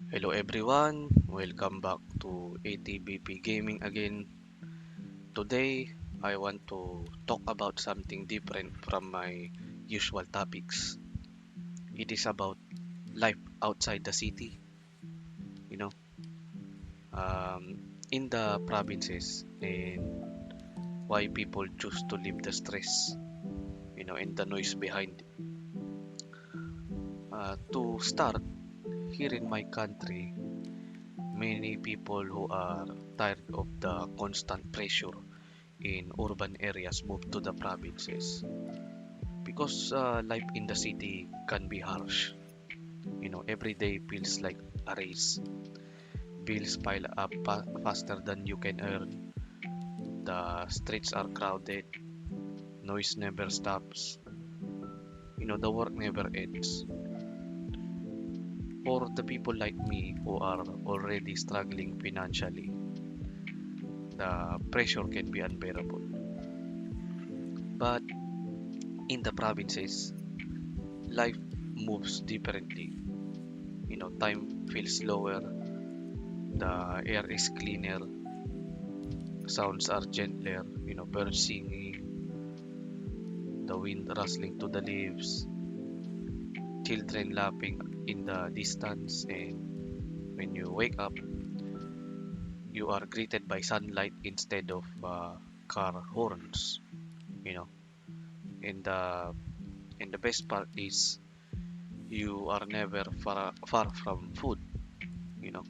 Hello everyone, welcome back to ATBP Gaming again. Today, I want to talk about something different from my usual topics. It is about life outside the city, you know, in the provinces, and why people choose to leave the stress, and the noise behind. To start, here in my country, many people who are tired of the constant pressure in urban areas move to the provinces because life in the city can be harsh. Every day feels like a race. Bills pile up faster than you can earn. The streets are crowded. Noise never stops. The work never ends. For the people like me who are already struggling financially, the pressure can be unbearable. But in the provinces, life moves differently. Time feels slower, the air is cleaner, sounds are gentler, birds singing, the wind rustling to the leaves, children laughing in the distance, and when you wake up, you are greeted by sunlight instead of car horns, you know. And the best part is you are never far from food, you know.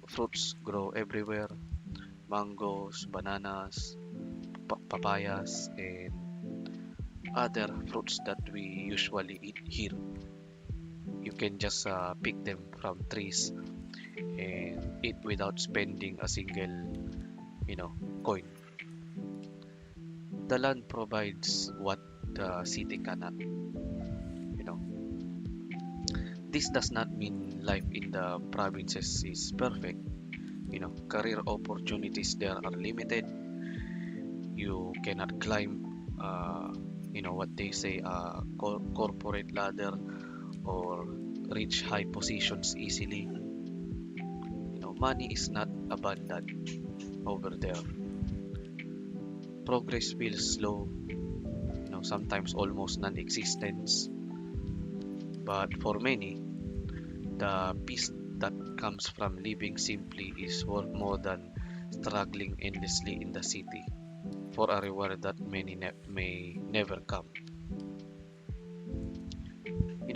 Fruits grow everywhere, mangoes, bananas, papayas, and other fruits that we usually eat here. You can just pick them from trees and eat without spending a single, you know, coin. The land provides what the city cannot. You know, this does not mean life in the provinces is perfect. Career opportunities there are limited. You cannot climb, what they say, corporate ladder or reach high positions easily. Money is not abundant over there. Progress feels slow, sometimes almost non-existent. But for many, the peace that comes from living simply is worth more than struggling endlessly in the city for a reward that many may never come.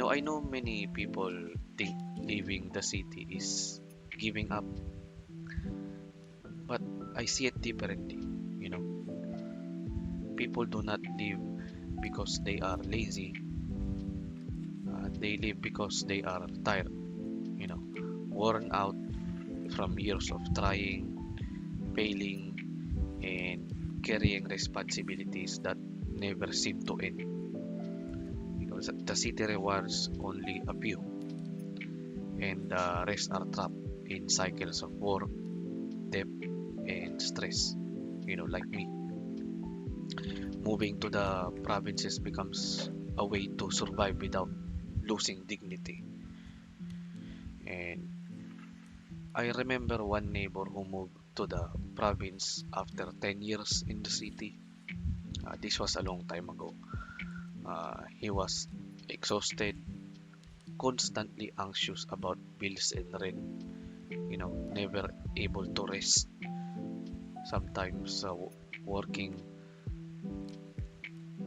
I know many people think leaving the city is giving up, but I see it differently. You know, People do not leave because they are lazy. They leave because they are tired, you know, worn out from years of trying, failing, and carrying responsibilities that never seem to end. The city rewards only a few, and the rest are trapped in cycles of work, debt, and stress. Like me, moving to the provinces becomes a way to survive without losing dignity. And I remember one neighbor who moved to the province after 10 years in the city. This was a long time ago. He was exhausted, constantly anxious about bills and rent, never able to rest, sometimes working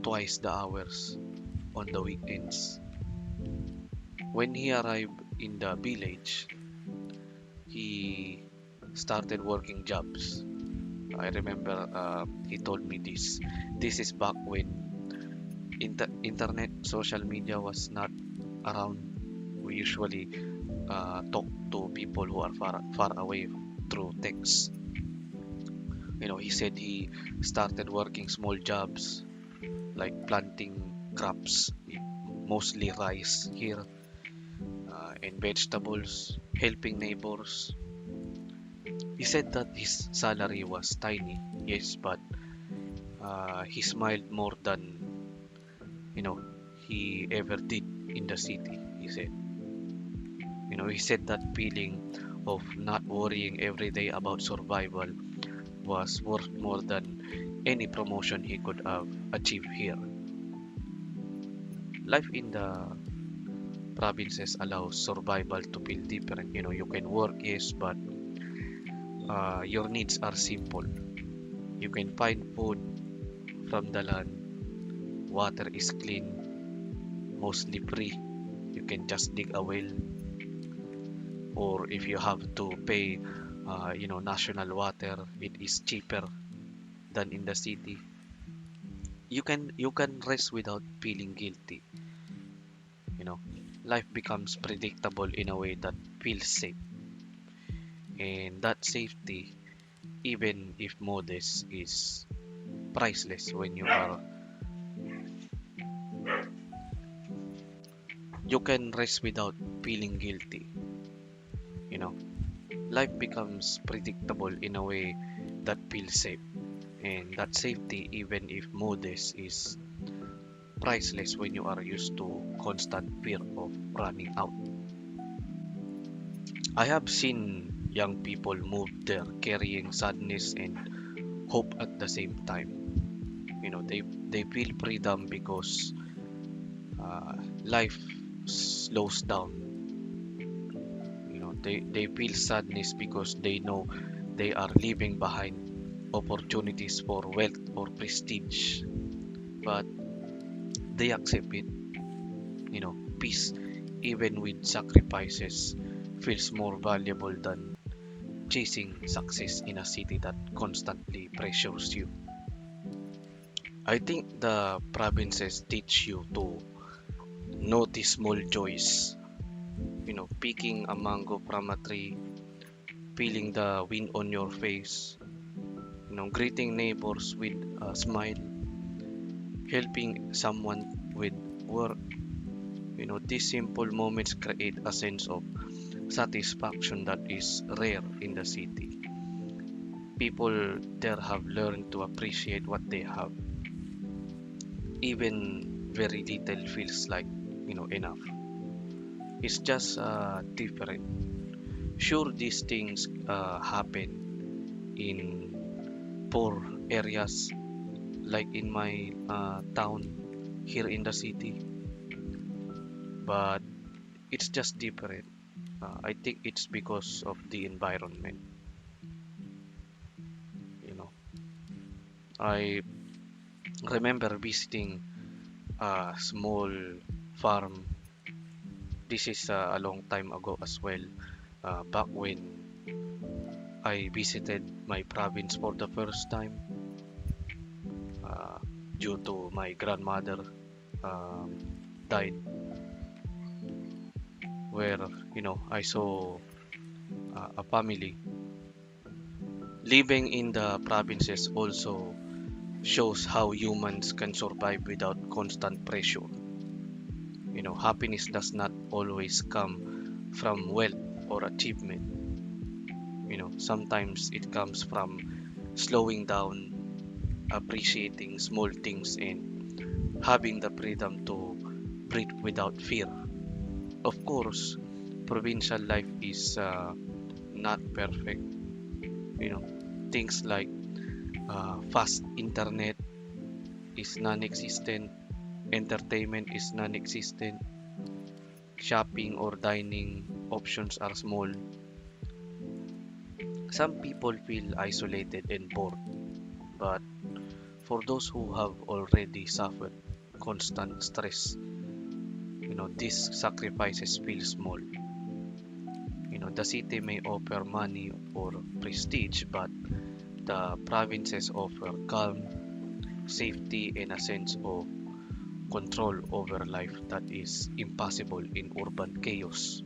twice the hours on the weekends. When he arrived in the village, he started working jobs. I remember he told me this. This is back when internet, social media was not around. We usually talk to people who are far away through text. He said he started working small jobs like planting crops, mostly rice here, and vegetables, helping neighbors. He said that his salary was tiny, yes, but he smiled more than he ever did in the city. He said, He said that feeling of not worrying every day about survival was worth more than any promotion he could have achieved here. Life in the provinces allows survival to feel different. You can work, yes, but your needs are simple. You can find food from the land, water is clean, mostly free. You can just dig a well, or if you have to pay, national water, it is cheaper than in the city. You can rest without feeling guilty. You know, Life becomes predictable in a way that feels safe, and that safety, even if modest, is priceless when you can rest without feeling guilty. You know, Life becomes predictable in a way that feels safe, and that safety, even if modest, is priceless when you are used to constant fear of running out. I have seen young people move there carrying sadness and hope at the same time. They feel freedom because uh, life slows down. They feel sadness because they know they are leaving behind opportunities for wealth or prestige, but they accept it. Peace, even with sacrifices, feels more valuable than chasing success in a city that constantly pressures you. I think the provinces teach you to notice small joys. Picking a mango from a tree, feeling the wind on your face, greeting neighbors with a smile, helping someone with work. These simple moments create a sense of satisfaction that is rare in the city. People there have learned to appreciate what they have. Even very little feels like, enough. It's just different. Sure, these things happen in poor areas, like in my town here in the city, but it's just different. I think it's because of the environment. You know, I remember visiting a small farm. This is a long time ago as well. Back when I visited my province for the first time, uh, due to my grandmother um, died, where I saw a family living in the provinces also shows how humans can survive without constant pressure. Happiness does not always come from wealth or achievement. Sometimes it comes from slowing down, appreciating small things, and having the freedom to breathe without fear. Of course, provincial life is not perfect. Things like fast internet is non-existent, entertainment is non-existent, shopping or dining options are small. Some people feel isolated and bored, but for those who have already suffered constant stress, these sacrifices feel small. The city may offer money or prestige, but the provinces offer calm, safety, and a sense of control over life that is impossible in urban chaos.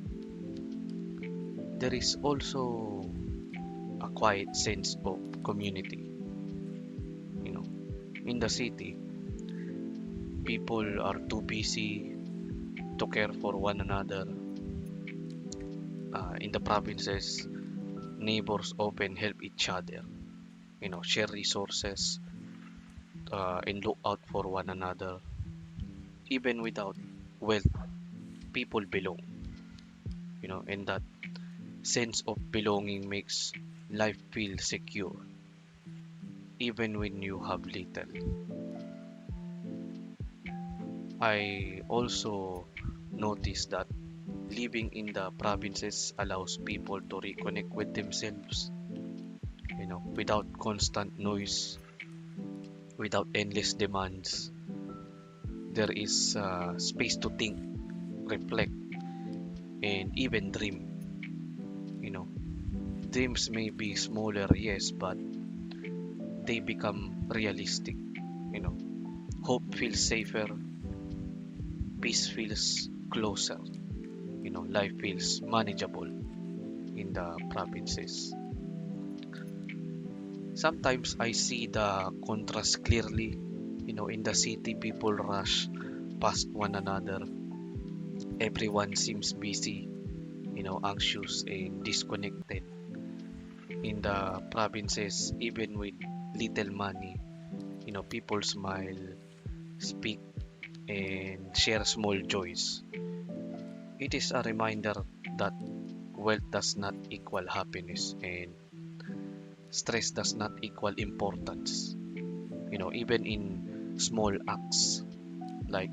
There is also a quiet sense of community. You know, in the city, people are too busy to care for one another. In the provinces, neighbors often help each other. Share resources and look out for one another. Even without wealth, people belong. And that sense of belonging makes life feel secure, even when you have little. I also noticed that living in the provinces allows people to reconnect with themselves, without constant noise, without endless demands. There is space to think, reflect, and even dream. You know, Dreams may be smaller, yes, but they become realistic. You know, Hope feels safer, peace feels closer. Life feels manageable in the provinces. Sometimes I see the contrast clearly. In the city, people rush past one another. Everyone seems busy, anxious and disconnected. In the provinces, even with little money, people smile, speak, and share small joys. It is a reminder that wealth does not equal happiness and stress does not equal importance. Even in small acts like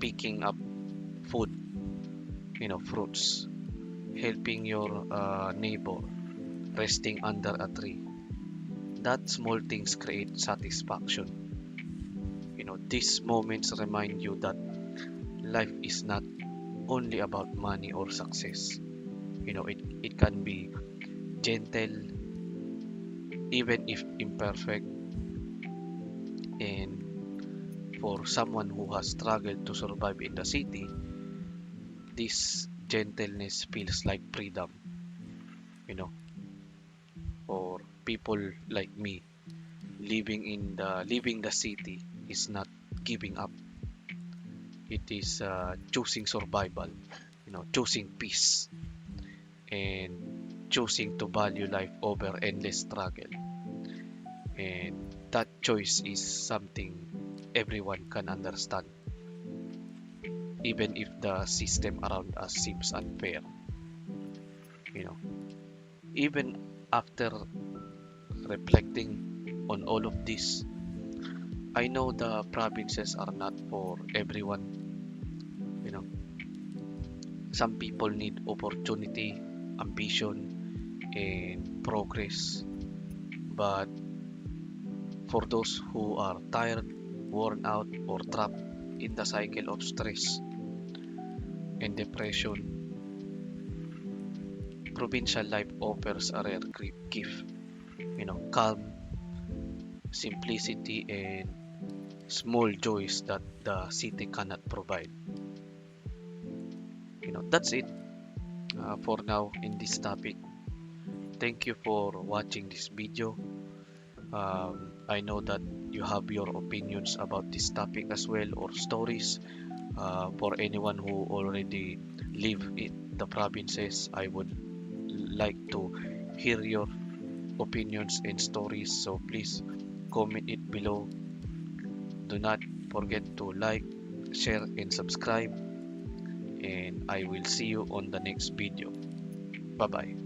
picking up food, fruits, helping your neighbor, resting under a tree, that small things create satisfaction. These moments remind you that life is not only about money or success. It can be gentle, even if imperfect, and for someone who has struggled to survive in the city, this gentleness feels like freedom. For people like me, living the city is not giving up. It is choosing survival, choosing peace, and choosing to value life over endless struggle. And that choice is something everyone can understand, even if the system around us seems unfair. You know, Even after reflecting on all of this, I know the provinces are not for everyone. You know, some people need opportunity, ambition, and progress. But for those who are tired, worn out, or trapped in the cycle of stress and depression, provincial life offers a rare gift. Calm, simplicity, and small joys that the city cannot provide. That's it for now in this topic. Thank you for watching this video. I know that you have your opinions about this topic as well, or stories. For anyone who already live in the provinces, I would like to hear your opinions and stories. So please comment it below. Do not forget to like, share, and subscribe. And I will see you on the next video. Bye bye.